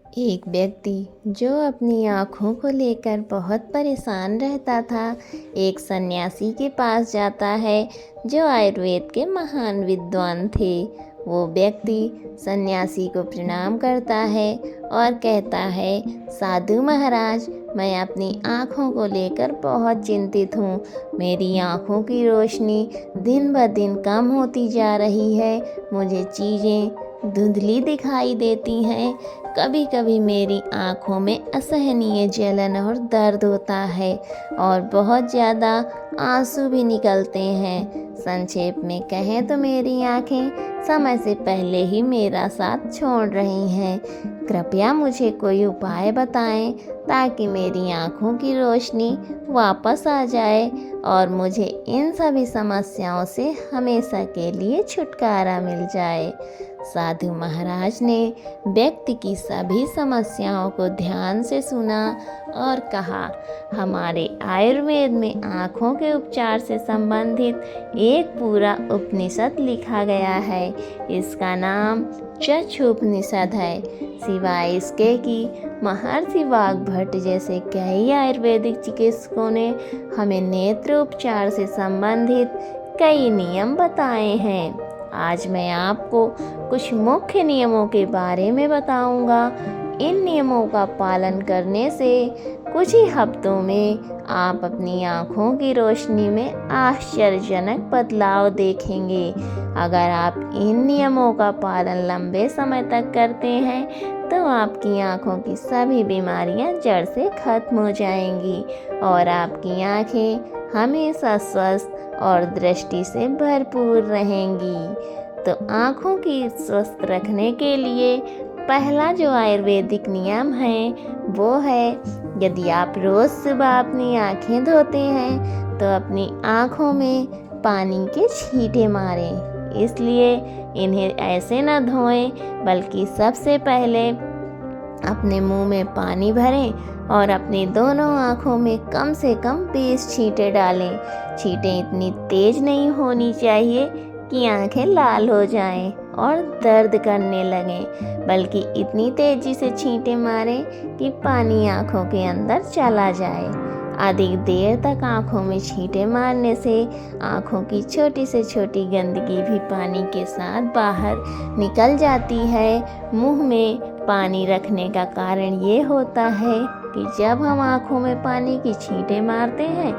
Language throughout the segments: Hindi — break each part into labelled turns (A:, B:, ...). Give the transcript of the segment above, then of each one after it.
A: एक व्यक्ति जो अपनी आँखों को लेकर बहुत परेशान रहता था, एक सन्यासी के पास जाता है जो आयुर्वेद के महान विद्वान थे। वो व्यक्ति सन्यासी को प्रणाम करता है और कहता है, साधु महाराज, मैं अपनी आँखों को लेकर बहुत चिंतित हूँ। मेरी आँखों की रोशनी दिन ब दिन कम होती जा रही है। मुझे चीज़ें धुंधली दिखाई देती हैं। कभी कभी मेरी आँखों में असहनीय जलन और दर्द होता है और बहुत ज़्यादा आंसू भी निकलते हैं। संक्षेप में कहें तो मेरी आँखें समय से पहले ही मेरा साथ छोड़ रही हैं। कृपया मुझे कोई उपाय बताएं ताकि मेरी आँखों की रोशनी वापस आ जाए और मुझे इन सभी समस्याओं से हमेशा के लिए छुटकारा मिल जाए। साधु महाराज ने व्यक्ति की सभी समस्याओं को ध्यान से सुना और कहा, हमारे आयुर्वेद में आँखों के उपचार से संबंधित एक पूरा उपनिषद लिखा गया है। इसका नाम चक्षुपनिषद है। सिवाय इसके कि महर्षि वाग्भट जैसे कई आयुर्वेदिक चिकित्सकों ने हमें नेत्र उपचार से संबंधित कई नियम बताए हैं। आज मैं आपको कुछ मुख्य नियमों के बारे में बताऊंगा। इन नियमों का पालन करने से कुछ ही हफ्तों में आप अपनी आँखों की रोशनी में आश्चर्यजनक बदलाव देखेंगे। अगर आप इन नियमों का पालन लंबे समय तक करते हैं तो आपकी आँखों की सभी बीमारियां जड़ से खत्म हो जाएंगी और आपकी आँखें हमेशा स्वस्थ और दृष्टि से भरपूर रहेंगी। तो आँखों की स्वस्थ रखने के लिए पहला जो आयुर्वेदिक नियम है वो है, यदि आप रोज़ सुबह अपनी आँखें धोते हैं तो अपनी आँखों में पानी के छींटे मारें। इसलिए इन्हें ऐसे न धोएं, बल्कि सबसे पहले अपने मुंह में पानी भरें और अपनी दोनों आँखों में कम से कम 20 छींटे डालें। छींटें इतनी तेज नहीं होनी चाहिए कि आँखें लाल हो जाएं और दर्द करने लगें, बल्कि इतनी तेज़ी से छींटे मारें कि पानी आँखों के अंदर चला जाए। अधिक देर तक आँखों में छींटे मारने से आँखों की छोटी से छोटी गंदगी भी पानी के साथ बाहर निकल जाती है। मुंह में पानी रखने का कारण ये होता है कि जब हम आँखों में पानी की छींटे मारते हैं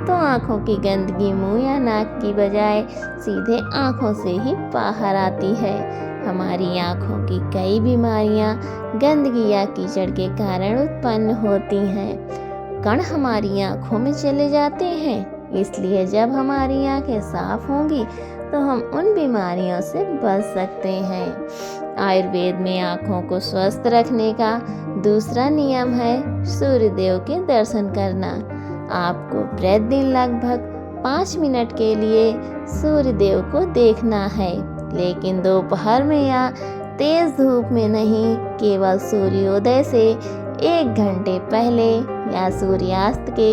A: तो आँखों की गंदगी मुंह या नाक की बजाय सीधे आँखों से ही बाहर आती है। हमारी आँखों की कई बीमारियाँ गंदगी या कीचड़ के कारण उत्पन्न होती हैं। कण हमारी आँखों में चले जाते हैं, इसलिए जब हमारी आँखें साफ होंगी तो हम उन बीमारियों से बच सकते हैं। आयुर्वेद में आँखों को स्वस्थ रखने का दूसरा नियम है सूर्यदेव के दर्शन करना। आपको प्रतिदिन लगभग 5 मिनट के लिए सूर्यदेव को देखना है, लेकिन दोपहर में या तेज धूप में नहीं। केवल सूर्योदय से 1 घंटे पहले या सूर्यास्त के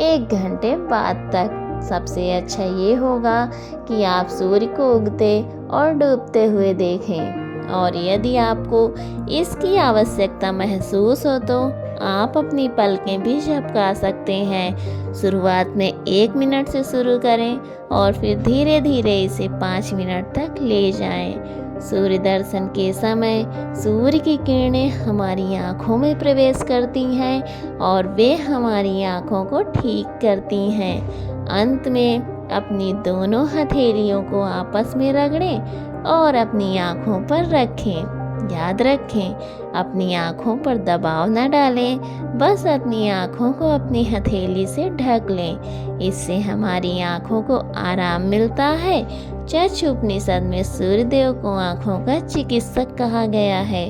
A: 1 घंटे बाद तक। सबसे अच्छा ये होगा कि आप सूर्य को उगते और डूबते हुए देखें, और यदि आपको इसकी आवश्यकता महसूस हो तो आप अपनी पलकें भी झपका सकते हैं। शुरुआत में 1 मिनट से शुरू करें और फिर धीरे धीरे इसे 5 मिनट तक ले जाएं। सूर्य दर्शन के समय सूर्य की किरणें हमारी आँखों में प्रवेश करती हैं और वे हमारी आँखों को ठीक करती हैं। अंत में अपनी दोनों हथेलियों को आपस में रगड़ें और अपनी आँखों पर रखें। याद रखें, अपनी आँखों पर दबाव न डालें, बस अपनी आँखों को अपनी हथेली से ढक लें। इससे हमारी आँखों को आराम मिलता है। चक्षुपनिषद में सूर्यदेव को आँखों का चिकित्सक कहा गया है।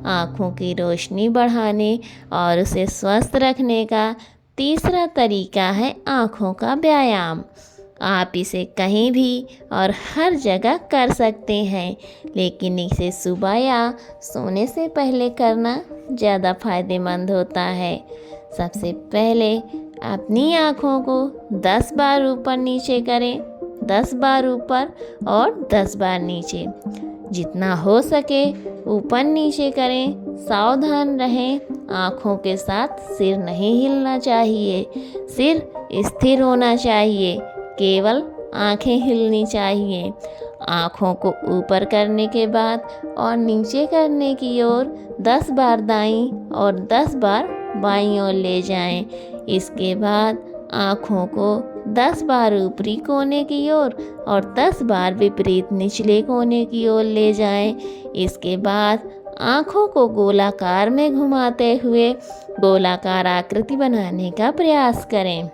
A: आँखों की रोशनी बढ़ाने और उसे स्वस्थ रखने का तीसरा तरीका है आँखों का व्यायाम। आप इसे कहीं भी और हर जगह कर सकते हैं, लेकिन इसे सुबह या सोने से पहले करना ज़्यादा फायदेमंद होता है। सबसे पहले अपनी आँखों को 10 बार ऊपर नीचे करें, 10 बार ऊपर और 10 बार नीचे। जितना हो सके ऊपर नीचे करें, सावधान रहें, आँखों के साथ सिर नहीं हिलना चाहिए, सिर स्थिर होना चाहिए, केवल आँखें हिलनी चाहिए। आँखों को ऊपर करने के बाद और नीचे करने की ओर 10 बार दाईं और 10 बार बाईं ओर ले जाएं। इसके बाद आँखों को 10 बार ऊपरी कोने की ओर और 10 बार विपरीत निचले कोने की ओर ले जाएं। इसके बाद आँखों को गोलाकार में घुमाते हुए गोलाकार आकृति बनाने का प्रयास करें।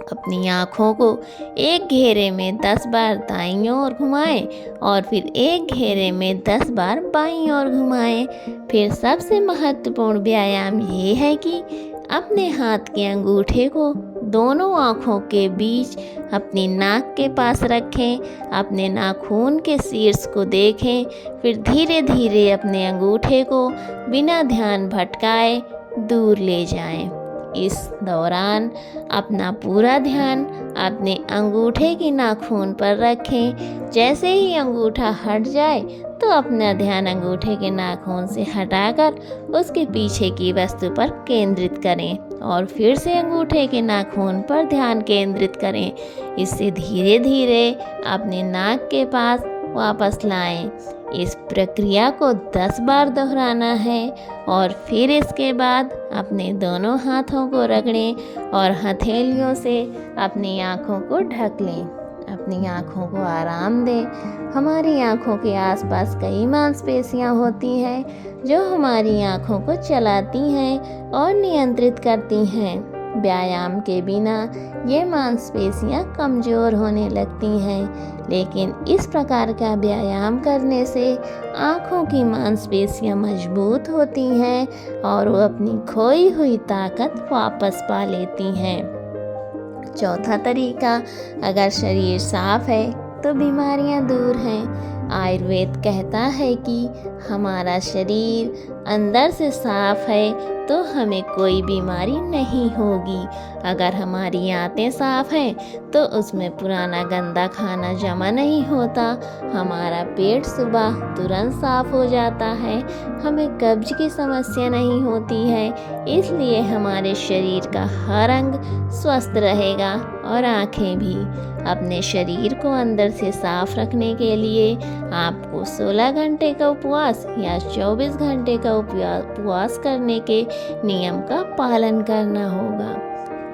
A: अपनी आँखों को एक घेरे में 10 बार दाईं ओर घुमाएं और फिर एक घेरे में 10 बार बाईं ओर घुमाएं। फिर सबसे महत्वपूर्ण व्यायाम ये है कि अपने हाथ के अंगूठे को दोनों आँखों के बीच अपनी नाक के पास रखें, अपने नाखून के शीर्ष को देखें, फिर धीरे धीरे अपने अंगूठे को बिना ध्यान भटकाए दूर ले जाएं। इस दौरान अपना पूरा ध्यान अपने अंगूठे की नाखून पर रखें। जैसे ही अंगूठा हट जाए तो अपना ध्यान अंगूठे के नाखून से हटाकर उसके पीछे की वस्तु पर केंद्रित करें और फिर से अंगूठे के नाखून पर ध्यान केंद्रित करें। इससे धीरे धीरे अपने नाक के पास वापस लाएं। इस प्रक्रिया को 10 बार दोहराना है और फिर इसके बाद अपने दोनों हाथों को रगड़ें और हथेलियों से अपनी आँखों को ढक लें। अपनी आँखों को आराम दें। हमारी आँखों के आसपास कई मांसपेशियाँ होती हैं जो हमारी आँखों को चलाती हैं और नियंत्रित करती हैं। व्यायाम के बिना ये मांसपेशियाँ कमज़ोर होने लगती हैं, लेकिन इस प्रकार का व्यायाम करने से आँखों की मांसपेशियाँ मजबूत होती हैं और वो अपनी खोई हुई ताकत वापस पा लेती हैं। चौथा तरीका, अगर शरीर साफ है तो बीमारियां दूर हैं। आयुर्वेद कहता है कि हमारा शरीर अंदर से साफ है तो हमें कोई बीमारी नहीं होगी। अगर हमारी आंतें साफ हैं तो उसमें पुराना गंदा खाना जमा नहीं होता, हमारा पेट सुबह तुरंत साफ हो जाता है, हमें कब्ज की समस्या नहीं होती है। इसलिए हमारे शरीर का हर अंग स्वस्थ रहेगा और आँखें भी। अपने शरीर को अंदर से साफ रखने के लिए आपको 16 घंटे का उपवास या 24 घंटे का उपवास करने के नियम का पालन करना होगा।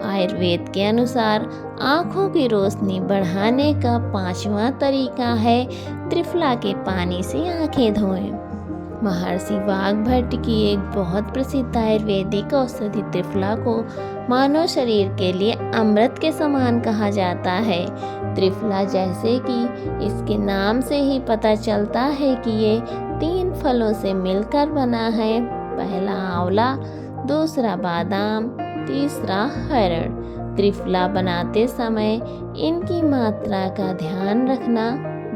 A: आयुर्वेद के अनुसार आँखों की रोशनी बढ़ाने का 5वां तरीका है त्रिफला के पानी से आँखें धोएं। महर्षि वाघभट्ट की एक बहुत प्रसिद्ध आयुर्वेदिक औषधि त्रिफला को मानव शरीर के लिए अमृत के समान कहा जाता है। त्रिफला, जैसे कि इसके नाम से ही पता चलता है कि ये 3 फलों से मिलकर बना है। पहला आंवला, दूसरा बादाम, तीसरा हरड़। त्रिफला बनाते समय इनकी मात्रा का ध्यान रखना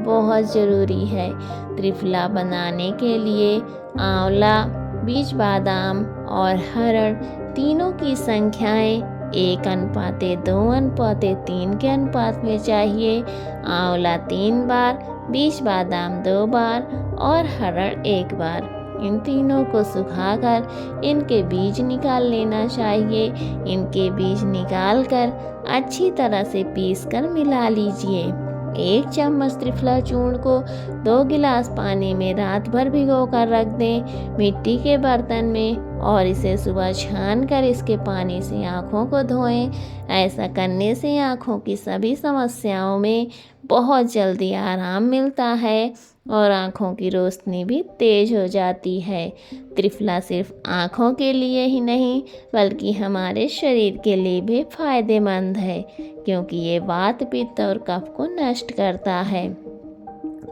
A: बहुत ज़रूरी है। त्रिफला बनाने के लिए आंवला, बीज बादाम और हरड़ तीनों की संख्याएं 1:2:3 के अनुपात में चाहिए। आंवला 3 बार, बीज बादाम 2 बार और हरड़ 1 बार। इन तीनों को सुखाकर इनके बीज निकाल लेना चाहिए। इनके बीज निकालकर अच्छी तरह से पीसकर मिला लीजिए। 1 चम्मच त्रिफला चूर्ण को 2 गिलास पानी में रात भर भिगो कर रख दें मिट्टी के बर्तन में और इसे सुबह छान कर इसके पानी से आँखों को धोएं। ऐसा करने से आँखों की सभी समस्याओं में बहुत जल्दी आराम मिलता है और आँखों की रोशनी भी तेज हो जाती है। त्रिफला सिर्फ आँखों के लिए ही नहीं बल्कि हमारे शरीर के लिए भी फायदेमंद है, क्योंकि ये वात, पित्त और कफ को नष्ट करता है।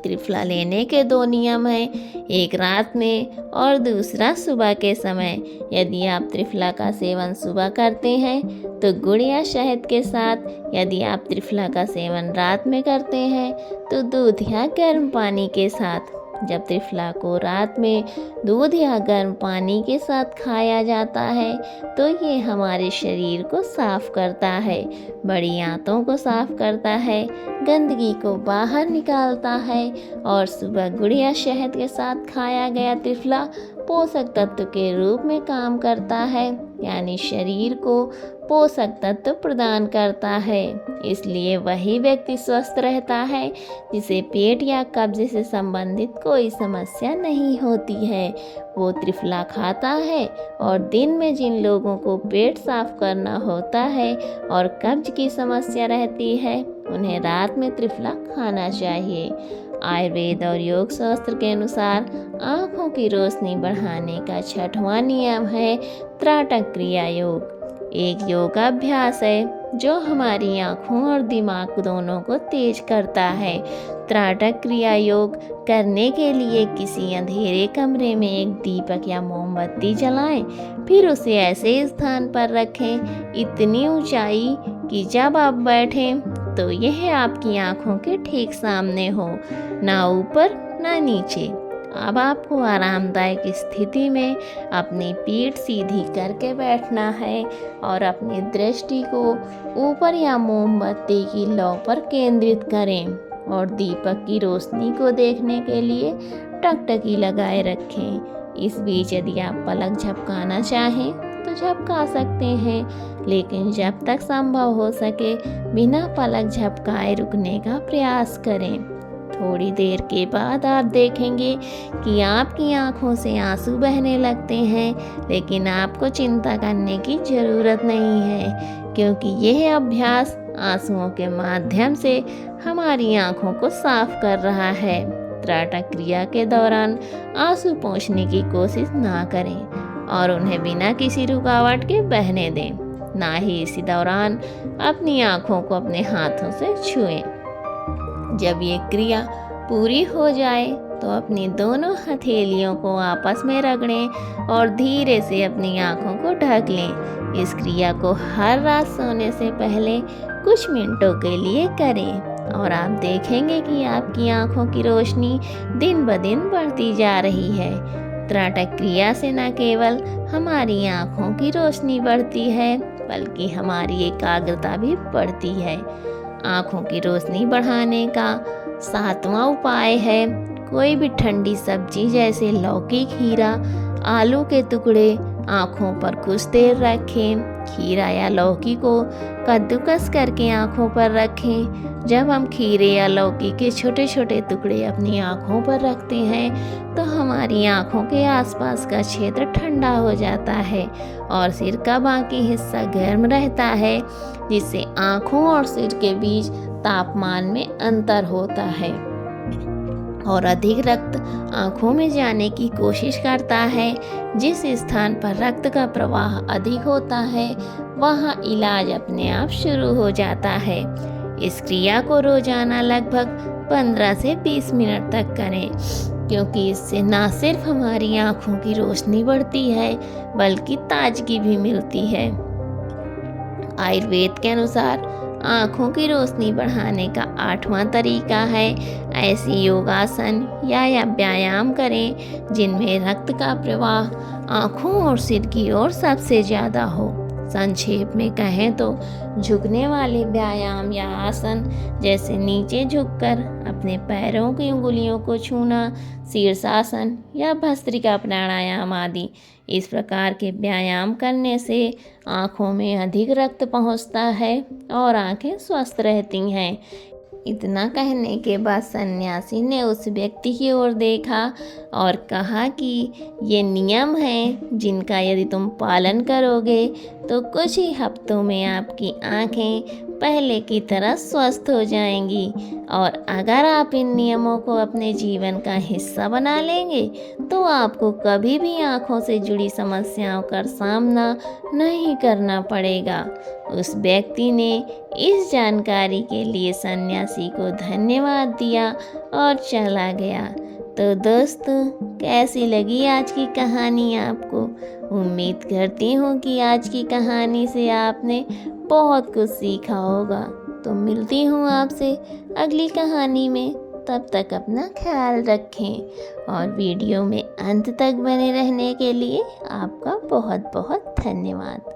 A: त्रिफला लेने के 2 नियम हैं, एक रात में और दूसरा सुबह के समय। यदि आप त्रिफला का सेवन सुबह करते हैं तो गुड़ या शहद के साथ, यदि आप त्रिफला का सेवन रात में करते हैं तो दूध या गर्म पानी के साथ। जब त्रिफला को रात में दूध या गर्म पानी के साथ खाया जाता है तो ये हमारे शरीर को साफ करता है, बड़ी आंतों को साफ करता है, गंदगी को बाहर निकालता है और सुबह गुड़ या शहद के साथ खाया गया त्रिफला पोषक तत्व के रूप में काम करता है, यानी शरीर को पोषक तत्व प्रदान करता है। इसलिए वही व्यक्ति स्वस्थ रहता है जिसे पेट या कब्ज से संबंधित कोई समस्या नहीं होती है। वो त्रिफला खाता है और दिन में जिन लोगों को पेट साफ करना होता है और कब्ज की समस्या रहती है, उन्हें रात में त्रिफला खाना चाहिए। आयुर्वेद और योग शास्त्र के अनुसार आँखों की रोशनी बढ़ाने का 6वां नियम है त्राटक क्रिया योग। एक योगाभ्यास है जो हमारी आँखों और दिमाग दोनों को तेज करता है। त्राटक क्रिया योग करने के लिए किसी अंधेरे कमरे में एक दीपक या मोमबत्ती जलाएं, फिर उसे ऐसे स्थान पर रखें, इतनी ऊंचाई कि जब आप बैठें तो यह आपकी आँखों के ठीक सामने हो, ना ऊपर ना नीचे। अब आपको आरामदायक स्थिति में अपनी पीठ सीधी करके बैठना है और अपनी दृष्टि को ऊपर या मोमबत्ती की लौ पर केंद्रित करें और दीपक की रोशनी को देखने के लिए टकटकी लगाए रखें। इस बीच यदि आप पलक झपकाना चाहें तो झपका सकते हैं, लेकिन जब तक संभव हो सके बिना पलक झपकाए रुकने का प्रयास करें। थोड़ी देर के बाद आप देखेंगे कि आपकी आंखों से आंसू बहने लगते हैं, लेकिन आपको चिंता करने की ज़रूरत नहीं है, क्योंकि यह अभ्यास आंसुओं के माध्यम से हमारी आंखों को साफ कर रहा है। त्राटक क्रिया के दौरान आंसू पोंछने की कोशिश ना करें और उन्हें बिना किसी रुकावट के बहने दें। ना ही इसी दौरान अपनी आंखों को अपने हाथों से छुएं। जब ये क्रिया पूरी हो जाए तो अपनी दोनों हथेलियों को आपस में रगड़ें और धीरे से अपनी आंखों को ढक लें। इस क्रिया को हर रात सोने से पहले कुछ मिनटों के लिए करें और आप देखेंगे कि आपकी आंखों की रोशनी दिन ब दिन बढ़ती जा रही है। त्राटक क्रिया से न केवल हमारी आंखों की रोशनी बढ़ती है, बल्कि हमारी एकाग्रता भी बढ़ती है। आँखों की रोशनी बढ़ाने का 7वां उपाय है कोई भी ठंडी सब्जी जैसे लौकी, खीरा, आलू के टुकड़े आँखों पर कुछ देर रखें। खीरा या लौकी को कद्दूकस करके आँखों पर रखें। जब हम खीरे या लौकी के छोटे छोटे टुकड़े अपनी आँखों पर रखते हैं तो हमारी आँखों के आसपास का क्षेत्र ठंडा हो जाता है और सिर का बाकी हिस्सा गर्म रहता है, जिससे आँखों और सिर के बीच तापमान में अंतर होता है और अधिक रक्त आँखों में जाने की कोशिश करता है। जिस स्थान पर रक्त का प्रवाह अधिक होता है वहाँ इलाज अपने आप शुरू हो जाता है। इस क्रिया को रोजाना लगभग 15 से 20 मिनट तक करें, क्योंकि इससे न सिर्फ हमारी आँखों की रोशनी बढ़ती है बल्कि ताजगी भी मिलती है। आयुर्वेद के अनुसार आँखों की रोशनी बढ़ाने का 8वां तरीका है ऐसी योगासन या व्यायाम करें जिनमें रक्त का प्रवाह आँखों और सिर की ओर सबसे ज़्यादा हो। संक्षेप में कहें तो झुकने वाले व्यायाम या आसन जैसे नीचे झुककर अपने पैरों की उंगलियों को छूना, शीर्षासन या भस्त्रिका प्राणायाम आदि। इस प्रकार के व्यायाम करने से आँखों में अधिक रक्त पहुँचता है और आँखें स्वस्थ रहती हैं। इतना कहने के बाद सन्यासी ने उस व्यक्ति की ओर देखा और कहा कि ये नियम हैं जिनका यदि तुम पालन करोगे तो कुछ ही हफ्तों में आपकी आँखें पहले की तरह स्वस्थ हो जाएंगी, और अगर आप इन नियमों को अपने जीवन का हिस्सा बना लेंगे तो आपको कभी भी आँखों से जुड़ी समस्याओं का सामना नहीं करना पड़ेगा। उस व्यक्ति ने इस जानकारी के लिए सन्यासी को धन्यवाद दिया और चला गया। तो दोस्तों, कैसी लगी आज की कहानी आपको? उम्मीद करती हूँ कि आज की कहानी से आपने बहुत कुछ सीखा होगा। तो मिलती हूँ आपसे अगली कहानी में। तब तक अपना ख्याल रखें और वीडियो में अंत तक बने रहने के लिए आपका बहुत बहुत धन्यवाद।